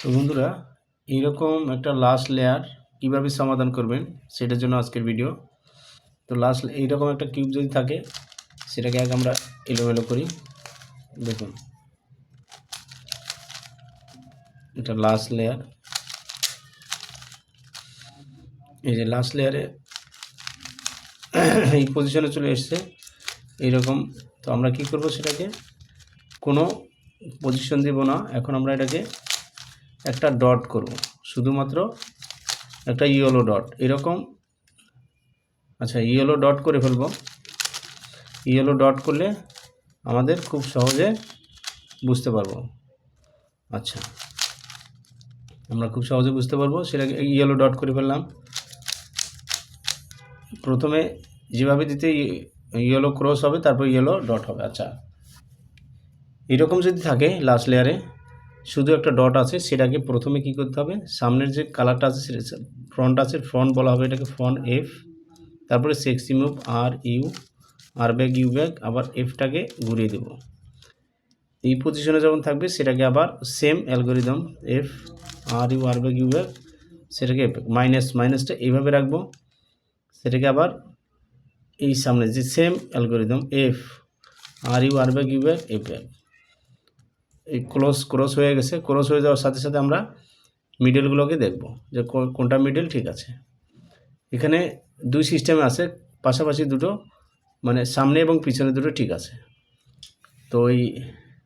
তো বন্ধুরা, এইরকম একটা লাস্ট লেয়ার কীভাবে সমাধান করবেন সেটার জন্য আজকের ভিডিও। তো লাস্ট এইরকম একটা কিউব যদি থাকে সেটাকে আগে আমরা এলোমেলো করি। দেখুন, এটা লাস্ট লেয়ার। এই যে লাস্ট লেয়ারে এই পজিশনে চলে এসছে এইরকম। তো আমরা কি করব, সেটাকে কোনো পজিশন দেব না। এখন আমরা এটাকে একটা ডট করব, শুধুমাত্র একটা ইয়েলো ডট এরকম। আচ্ছা, ইয়েলো ডট করে ফেলব। ইয়েলো ডট করলে আমাদের খুব সহজে বুঝতে পারবো। আচ্ছা, আমরা খুব সহজে বুঝতে পারবো। সেটাকে ইয়েলো ডট করে ফেললাম। প্রথমে যেভাবে দিতে ইয়েলো ক্রস হবে, তারপর ইয়েলো ডট হবে। আচ্ছা, এরকম যদি থাকে লাস্ট লেয়ারে শুধু একটা ডট আছে, সেটাকে প্রথমে কি করতে হবে, সামনের যে কালারটা আছে সেটা ফ্রন্ট আছে, ফ্রন্ট বলা হবে এটাকে, ফ্রন্ট এফ। তারপরে sexy move R U, R back U back, আবার এফটাকে ঘুরিয়ে দেব। এই পজিশনে যখন থাকবে সেটাকে আবার same algorithm, F R U R back U back, সেটাকে মাইনাসটা এইভাবে রাখবো। সেটাকে আবার এই সামনে যে same algorithm, F R U R back U back F back. এই ক্রস হয়ে গেছে। ক্রস হয়ে যাওয়ার সাথে সাথে আমরা মিডলগুলোকে দেখব যে কোনটা মিডল ঠিক আছে। এখানে দুই সিস্টেমে আছে, পাশাপাশি দুটো, মানে সামনে এবং পিছনে দুটো ঠিক আছে। তো এই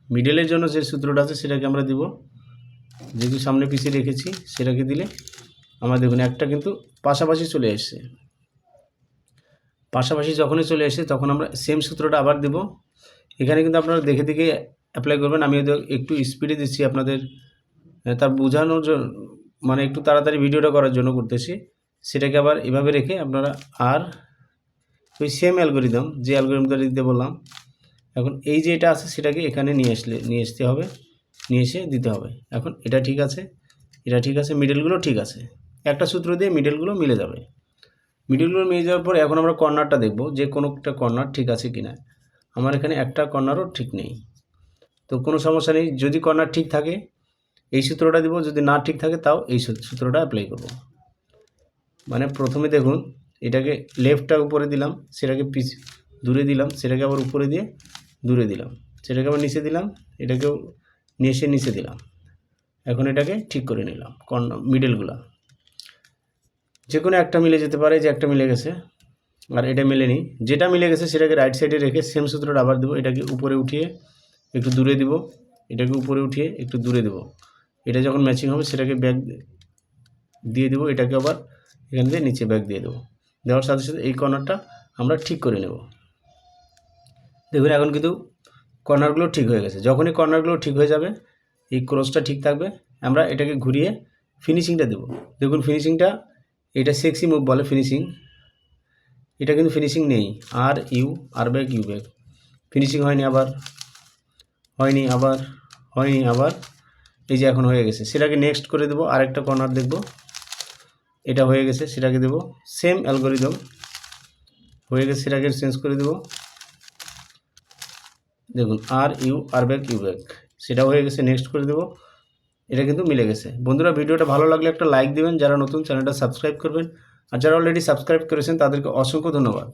মিডলের জন্য যে সূত্রটা আছে সেটাকে আমরা দিব, যেহেতু সামনে পিছিয়ে রেখেছি সেটাকে দিলে আমরা দেখুন একটা কিন্তু পাশাপাশি চলে এসছে। পাশাপাশি যখনই চলে এসে তখন আমরা সেম সূত্রটা আবার দেব। এখানে কিন্তু আপনারা দেখে দেখে অ্যাপ্লাই করবেন। আমি একটু স্পিডে দিচ্ছি আপনাদের, তার বোঝানোর জন্য, মানে একটু তাড়াতাড়ি ভিডিওটা করার জন্য করতেছি। সেটাকে আবার এভাবে রেখে আপনারা আর ওই সেম অ্যালগোরিদম, যে অ্যালগোরিদমটা দিতে বললাম, এখন এই যে এটা আছে সেটাকে এখানে নিয়ে আসতে হবে, নিয়ে এসে দিতে হবে। এখন এটা ঠিক আছে, এটা ঠিক আছে, মিডলগুলো ঠিক আছে। একটা সূত্র দিয়ে মিডলগুলো মিলে যাবে। মিডলগুলো মিলে যাওয়ার পর এখন আমরা কর্নারটা দেখব যে কোনো একটা কর্নার ঠিক আছে কিনা। আমার এখানে একটা কর্নারও ঠিক নেই, তো কোনো সমস্যা নেই। যদি কর্নার ঠিক থাকে এই সূত্রটা দিব, যদি না ঠিক থাকে তাও এই সূত্রটা অ্যাপ্লাই করব। মানে প্রথমে দেখুন, এটাকে লেফটটা উপরে দিলাম, সেটাকে দূরে দিলাম, সেটাকে আবার উপরে দিয়ে দূরে দিলাম, সেটাকে আবার নিচে দিলাম, এটাকেও নিয়ে এসে নিচে দিলাম। এখন এটাকে ঠিক করে নিলাম। মিডলগুলা যে কোনো একটা মিলে যেতে পারে, যে একটা মিলে গেছে আর এটা মিলেনি। যেটা মিলে গেছে সেটাকে রাইট সাইডে রেখে সেম সূত্রটা আবার দেবো। এটাকে উপরে উঠিয়ে একটু দূরে দিব, এটাকে উপরে উঠিয়ে একটু দূরে দেবো। এটা যখন ম্যাচিং হবে সেটাকে ব্যাক দিয়ে দেবো, এটাকে আবার এখান দিয়ে নিচে ব্যাক দিয়ে দেবো। দেওয়ার সাথে সাথে এই কর্নারটা আমরা ঠিক করে নেব। দেখুন এখন কিন্তু কর্নারগুলো ঠিক হয়ে গেছে। যখনই কর্নারগুলো ঠিক হয়ে যাবে, এই ক্রসটা ঠিক থাকবে, আমরা এটাকে ঘুরিয়ে ফিনিশিংটা দেব। দেখুন ফিনিশিংটা, এটা সেক্সি মুভ বলে ফিনিশিং, এটা কিন্তু ফিনিশিং নেই। R U R back U back, finishing হয়নি, আবার হয়নি, আবার হয়নি, আবার এই যে এখন হয়ে গেছে। সেটাকে নেক্সট করে দেবো, আরেকটা কর্নার দেখব, এটা হয়ে গেছে, সেটাকে দেব সেম অ্যালগোরিদম, হয়ে গেছে, সেটাকে চেঞ্জ করে দেব। দেখুন R U R back U back, সেটাও হয়ে গেছে, নেক্সট করে দেব। এটা কিন্তু মিলে গেছে। বন্ধুরা, ভিডিওটা ভালো লাগলে একটা লাইক দেবেন, যারা নতুন চ্যানেলটা সাবস্ক্রাইব করবেন, আর যারা অলরেডি সাবস্ক্রাইব করেছেন তাদেরকে অসংখ্য ধন্যবাদ।